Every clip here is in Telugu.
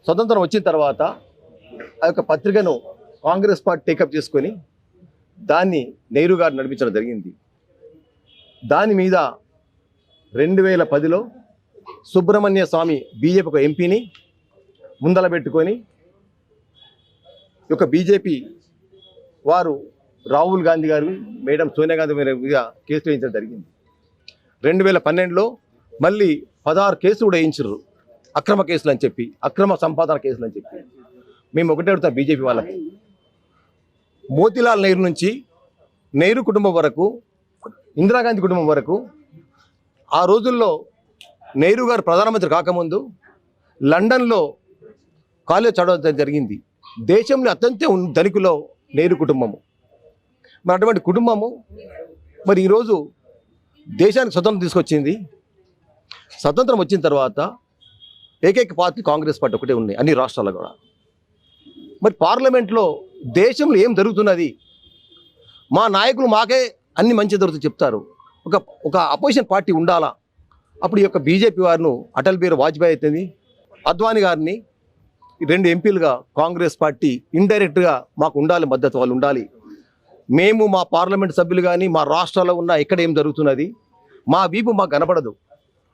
స్వతంత్రం వచ్చిన తర్వాత ఆ యొక్క పత్రికను కాంగ్రెస్ పార్టీ టేకప్ చేసుకొని దాన్ని నెహ్రూ గారు నడిపించడం జరిగింది. దాని మీద 2010లో సుబ్రహ్మణ్య స్వామి బీజేపీ ఒక ఎంపీని ముందల పెట్టుకొని యొక్క బీజేపీ వారు రాహుల్ గాంధీ గారు మేడం సోనియా గాంధీ మీద కేసులు వేయించడం జరిగింది. 2012లో మళ్ళీ 16 కేసులు కూడా వేయించారు, అక్రమ కేసులు అని చెప్పి, అక్రమ సంపాదన కేసులు అని చెప్పి. మేము ఒకటే అడుగుతాం బీజేపీ వాళ్ళకి, మోతీలాల్ నెహ్రూ నుంచి నెహ్రూ కుటుంబం వరకు, ఇందిరాగాంధీ కుటుంబం వరకు, ఆ రోజుల్లో నెహ్రూ గారు ప్రధానమంత్రి కాకముందు లండన్లో కాలేజ్ చదవడం జరిగింది. దేశంలో అత్యంత ధనికులో నెహ్రూ కుటుంబము. మరి అటువంటి కుటుంబము మరి ఈరోజు దేశానికి స్వతంత్రం తీసుకొచ్చింది. స్వతంత్రం వచ్చిన తర్వాత ఏకైక పార్టీ కాంగ్రెస్ పార్టీ ఒకటే ఉన్నాయి అన్ని రాష్ట్రాల్లో కూడా. మరి పార్లమెంట్లో దేశంలో ఏం జరుగుతున్నది, మా నాయకులు మాకే అన్ని మంచి జరుగుతుంది చెప్తారు. ఒక అపోజిషన్ పార్టీ ఉండాలా. అప్పుడు ఈ యొక్క బీజేపీ వారిని అటల్ బిహారీ వాజ్పేయి అయితేంది, అద్వానీ గారిని 2 ఎంపీలుగా కాంగ్రెస్ పార్టీ ఇండైరెక్ట్గా మాకు ఉండాలి, మద్దతు వాళ్ళు ఉండాలి. మేము మా పార్లమెంట్ సభ్యులు కానీ మా రాష్ట్రాల్లో ఉన్న ఎక్కడ ఏం జరుగుతున్నది, మా వీపు మాకు కనపడదు,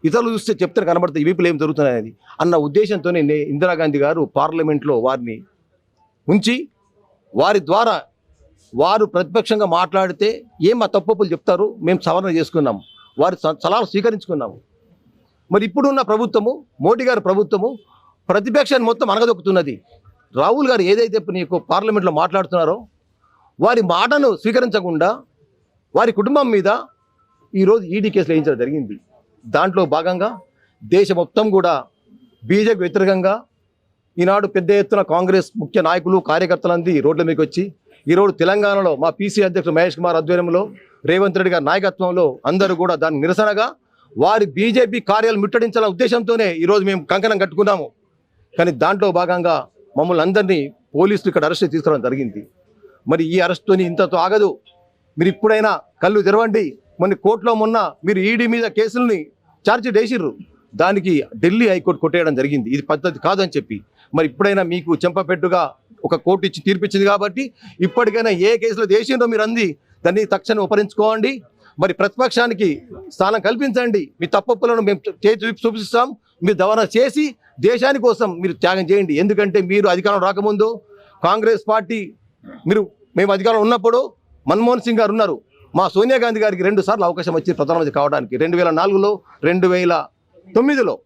ఇతరులు చూస్తే చెప్తే కనబడుతుంది ఈ వీపులు ఏం జరుగుతున్నది అన్న ఉద్దేశంతోనే ఇందిరాగాంధీ గారు పార్లమెంట్లో వారిని ఉంచి వారి ద్వారా వారు ప్రతిపక్షంగా మాట్లాడితే ఏం మా తప్పులు చెప్తారు మేము సవరణ చేసుకున్నాము, వారి సలహాలు స్వీకరించుకున్నాము. మరి ఇప్పుడున్న ప్రభుత్వము, మోడీ గారి ప్రభుత్వము ప్రతిపక్షాన్ని మొత్తం అనగదొక్కుతున్నది. రాహుల్ గారు ఏదైతే నీకు పార్లమెంట్లో మాట్లాడుతున్నారో వారి మాటను స్వీకరించకుండా వారి కుటుంబం మీద ఈరోజు ఈడీ కేసులు వేయించడం జరిగింది. దాంట్లో భాగంగా దేశం మొత్తం కూడా బీజేపీ వ్యతిరేకంగా ఈనాడు పెద్ద ఎత్తున కాంగ్రెస్ ముఖ్య నాయకులు కార్యకర్తలందీ రోడ్ల మీదకి వచ్చి ఈరోజు తెలంగాణలో మా పీసీ అధ్యక్షుడు మహేష్ కుమార్ ఆధ్వర్యంలో రేవంత్ రెడ్డి గారి నాయకత్వంలో అందరూ కూడా దాని నిరసనగా వారి బీజేపీ కార్యాలు ముట్టడించాలనే ఉద్దేశంతోనే ఈరోజు మేము కంకణం కట్టుకున్నాము. కానీ దాంట్లో భాగంగా మమ్మల్ని అందరినీ పోలీసులు ఇక్కడ అరెస్ట్ తీసుకురావడం జరిగింది. మరి ఈ అరెస్ట్తోని ఇంతతో ఆగదు. మీరు ఇప్పుడైనా కళ్ళు తెరవండి. కోర్టులో మొన్న మీరు ఈడీ మీద కేసుల్ని ఛార్జ్షీట్ వేసిర్రు, దానికి ఢిల్లీ హైకోర్టు కొట్టేయడం జరిగింది. ఇది పద్ధతి కాదని చెప్పి మరి ఇప్పుడైనా మీకు చెంపపెట్టుగా ఒక కోర్టు ఇచ్చి తీర్పిచ్చింది కాబట్టి ఇప్పటికైనా ఏ కేసులో వేసిండ్రో మీరు దాన్ని తక్షణం ఉపరించుకోండి. మరి ప్రతిపక్షానికి స్థానం కల్పించండి. మీ తప్పులను మేము చేసి చూపిస్తాం. మీరు దవన చేసి దేశాని కోసం మీరు త్యాగం చేయండి. ఎందుకంటే మీరు అధికారం రాకముందు కాంగ్రెస్ పార్టీ మేము అధికారంలో ఉన్నప్పుడు మన్మోహన్ సింగ్ గారు ఉన్నారు. మా సోనియా గాంధీ గారికి 2 సార్లు అవకాశం వచ్చింది ప్రధానమంత్రి కావడానికి, 2004లో 2009లో.